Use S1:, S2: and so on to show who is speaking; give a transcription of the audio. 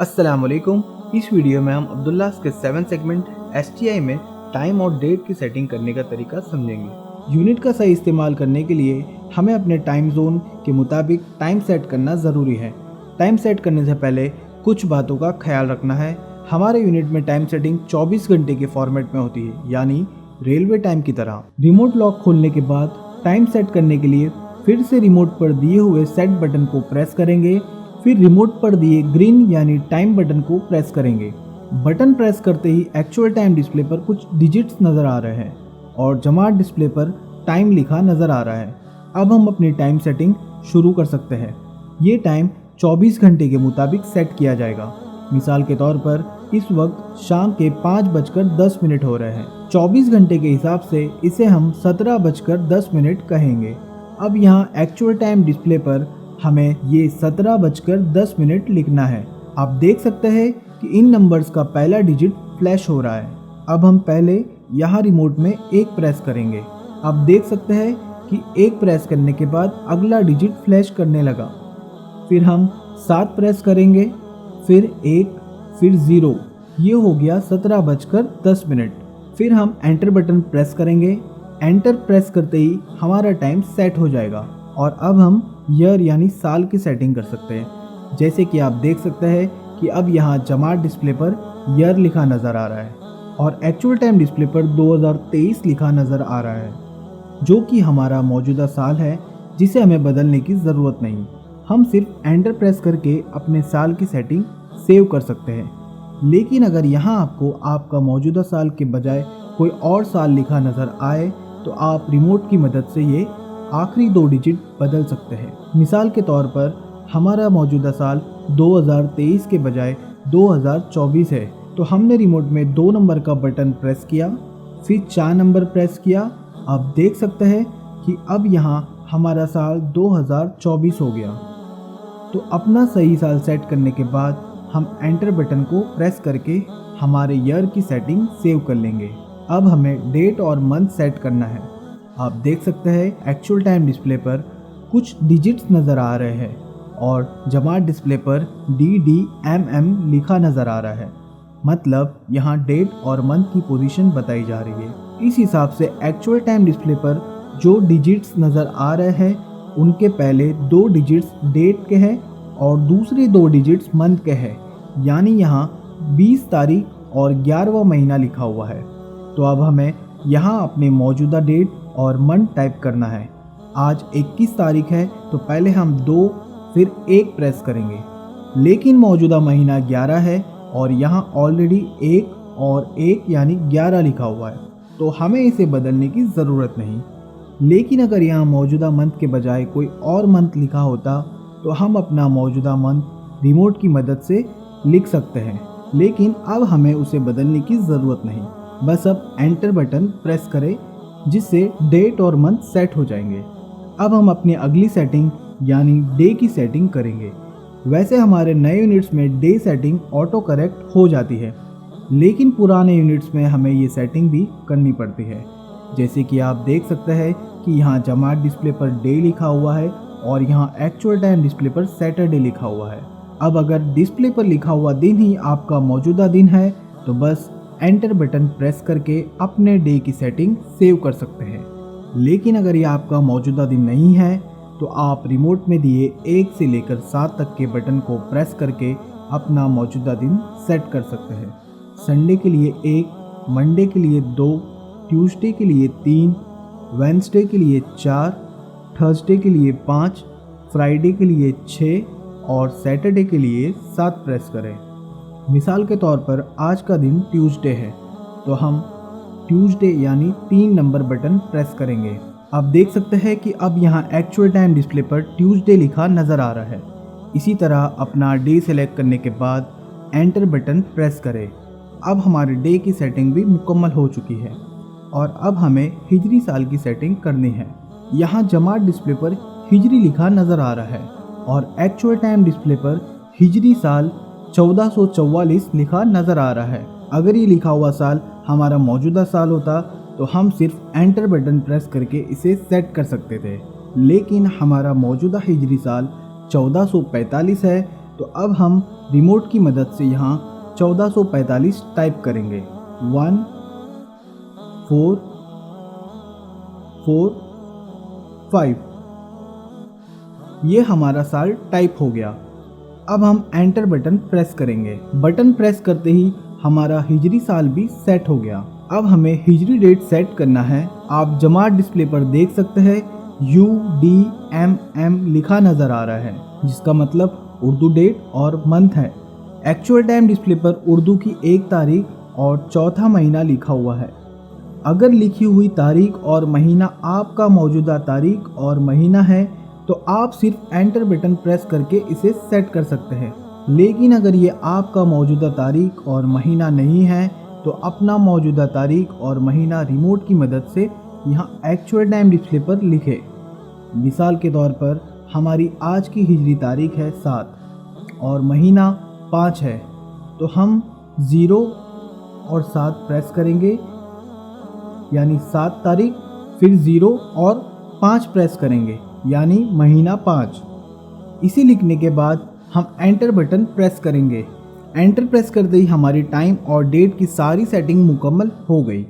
S1: अस्सलाम वालेकुम। इस वीडियो में हम अब्दुल्ला के 7 सेगमेंट STI में टाइम और डेट की सेटिंग करने का तरीका समझेंगे। यूनिट का सही इस्तेमाल करने के लिए हमें अपने टाइम जोन के मुताबिक टाइम सेट करना ज़रूरी है। टाइम सेट करने से पहले कुछ बातों का ख्याल रखना है। हमारे यूनिट में टाइम सेटिंग 24 घंटे के फॉर्मेट में होती है, यानी रेलवे टाइम की तरह। रिमोट लॉक खोलने के बाद टाइम सेट करने के लिए फिर से रिमोट पर दिए हुए सेट बटन को प्रेस करेंगे, फिर रिमोट पर दिए ग्रीन यानी टाइम बटन को प्रेस करेंगे। बटन प्रेस करते ही एक्चुअल टाइम डिस्प्ले पर कुछ डिजिट्स नज़र आ रहे हैं और जमात डिस्प्ले पर टाइम लिखा नज़र आ रहा है। अब हम अपनी टाइम सेटिंग शुरू कर सकते हैं। ये टाइम 24 घंटे के मुताबिक सेट किया जाएगा। मिसाल के तौर पर इस वक्त शाम के 5:10 हो रहे हैं। 24 घंटे के हिसाब से इसे हम 17:10 कहेंगे। अब यहाँ एक्चुअल टाइम डिस्प्ले पर हमें ये 17:10 लिखना है। आप देख सकते हैं कि इन नंबर्स का पहला डिजिट फ्लैश हो रहा है। अब हम पहले यहाँ रिमोट में 1 प्रेस करेंगे। आप देख सकते हैं कि 1 प्रेस करने के बाद अगला डिजिट फ्लैश करने लगा। फिर हम 7 प्रेस करेंगे, फिर 1, फिर 0। ये हो गया 17:10। फिर हम एंटर बटन प्रेस करेंगे। एंटर प्रेस करते ही हमारा टाइम सेट हो जाएगा और अब हम ईयर यानी साल की सेटिंग कर सकते हैं। जैसे कि आप देख सकते हैं कि अब यहाँ जमात डिस्प्ले पर ईयर लिखा नज़र आ रहा है और एक्चुअल टाइम डिस्प्ले पर 2023 लिखा नज़र आ रहा है, जो कि हमारा मौजूदा साल है, जिसे हमें बदलने की ज़रूरत नहीं। हम सिर्फ एंटर प्रेस करके अपने साल की सेटिंग सेव कर सकते हैं। लेकिन अगर यहाँ आपको आपका मौजूदा साल के बजाय कोई और साल लिखा नज़र आए तो आप रिमोट की मदद से ये आखिरी 2 डिजिट बदल सकते हैं। मिसाल के तौर पर हमारा मौजूदा साल 2023 के बजाय 2024 है, तो हमने रिमोट में 2 नंबर का बटन प्रेस किया, फिर 4 नंबर प्रेस किया। आप देख सकते हैं कि अब यहाँ हमारा साल 2024 हो गया। तो अपना सही साल सेट करने के बाद हम एंटर बटन को प्रेस करके हमारे ईयर की सेटिंग सेव कर लेंगे। अब हमें डेट और मंथ सेट करना है। आप देख सकते हैं एक्चुअल टाइम डिस्प्ले पर कुछ डिजिट्स नज़र आ रहे हैं और जमात डिस्प्ले पर DDMM लिखा नज़र आ रहा है। मतलब यहाँ डेट और मंथ की पोजीशन बताई जा रही है। इस हिसाब से एक्चुअल टाइम डिस्प्ले पर जो डिजिट्स नज़र आ रहे हैं उनके पहले 2 डिजिट्स डेट के हैं और दूसरे 2 डिजिट्स मंथ के हैं, यानी यहाँ 20 तारीख और 11वां महीना लिखा हुआ है। तो अब हमें यहाँ अपने मौजूदा डेट और मंथ टाइप करना है। आज 21 तारीख है, तो पहले हम 2 फिर 1 प्रेस करेंगे। लेकिन मौजूदा महीना 11 है और यहाँ ऑलरेडी 1 और 1 यानी 11 लिखा हुआ है, तो हमें इसे बदलने की ज़रूरत नहीं। लेकिन अगर यहाँ मौजूदा मंथ के बजाय कोई और मंथ लिखा होता तो हम अपना मौजूदा मंथ रिमोट की मदद से लिख सकते हैं, लेकिन अब हमें उसे बदलने की ज़रूरत नहीं। बस अब एंटर बटन प्रेस करें, जिससे डेट और मंथ सेट हो जाएंगे। अब हम अपनी अगली सेटिंग यानी डे की सेटिंग करेंगे। वैसे हमारे नए यूनिट्स में डे सेटिंग ऑटो करेक्ट हो जाती है, लेकिन पुराने यूनिट्स में हमें ये सेटिंग भी करनी पड़ती है। जैसे कि आप देख सकते हैं कि यहाँ जमात डिस्प्ले पर डे लिखा हुआ है और यहाँ एक्चुअल टाइम डिस्प्ले पर सैटरडे लिखा हुआ है। अब अगर डिस्प्ले पर लिखा हुआ दिन ही आपका मौजूदा दिन है तो बस एंटर बटन प्रेस करके अपने डे की सेटिंग सेव कर सकते हैं। लेकिन अगर ये आपका मौजूदा दिन नहीं है तो आप रिमोट में दिए 1 से लेकर 7 तक के बटन को प्रेस करके अपना मौजूदा दिन सेट कर सकते हैं। संडे के लिए 1, मंडे के लिए 2, ट्यूसडे के लिए 3, वेडनेसडे के लिए 4, थर्सडे के लिए 5, फ्राइडे के लिए 6 और सैटरडे के लिए 7 प्रेस करें। मिसाल के तौर पर आज का दिन ट्यूसडे है, तो हम ट्यूसडे यानी 3 नंबर बटन प्रेस करेंगे। आप देख सकते हैं कि अब यहाँ एक्चुअल टाइम डिस्प्ले पर ट्यूसडे लिखा नज़र आ रहा है। इसी तरह अपना डे सेलेक्ट करने के बाद एंटर बटन प्रेस करें। अब हमारे डे की सेटिंग भी मुकम्मल हो चुकी है और अब हमें हिजरी साल की सेटिंग करनी है। यहाँ जमात डिस्प्ले पर हिजरी लिखा नज़र आ रहा है और एक्चुअल टाइम डिस्प्ले पर हिजरी साल 1444 लिखा नज़र आ रहा है। अगर ये लिखा हुआ साल हमारा मौजूदा साल होता तो हम सिर्फ एंटर बटन प्रेस करके इसे सेट कर सकते थे, लेकिन हमारा मौजूदा हिजरी साल 1445 है, तो अब हम रिमोट की मदद से यहाँ 1445 टाइप करेंगे। 1 4 4 5। ये हमारा साल टाइप हो गया। अब हम एंटर बटन प्रेस करेंगे। बटन प्रेस करते ही हमारा हिजरी साल भी सेट हो गया। अब हमें हिजरी डेट सेट करना है। आप जमात डिस्प्ले पर देख सकते हैं UDMM लिखा नज़र आ रहा है, जिसका मतलब उर्दू डेट और मंथ है। एक्चुअल टाइम डिस्प्ले पर उर्दू की 1 तारीख और चौथा महीना लिखा हुआ है। अगर लिखी हुई तारीख और महीना आपका मौजूदा तारीख और महीना है तो आप सिर्फ एंटर बटन प्रेस करके इसे सेट कर सकते हैं। लेकिन अगर ये आपका मौजूदा तारीख और महीना नहीं है तो अपना मौजूदा तारीख और महीना रिमोट की मदद से यहाँ एक्चुअल टाइम डिस्प्ले पर लिखें। मिसाल के तौर पर हमारी आज की हिजरी तारीख है 7 और महीना 5 है, तो हम 0 और 7 प्रेस करेंगे, यानी 7 तारीख, फिर 0 और 5 प्रेस करेंगे, यानी महीना 5। इसे लिखने के बाद हम एंटर बटन प्रेस करेंगे। एंटर प्रेस करते ही हमारी टाइम और डेट की सारी सेटिंग मुकम्मल हो गई।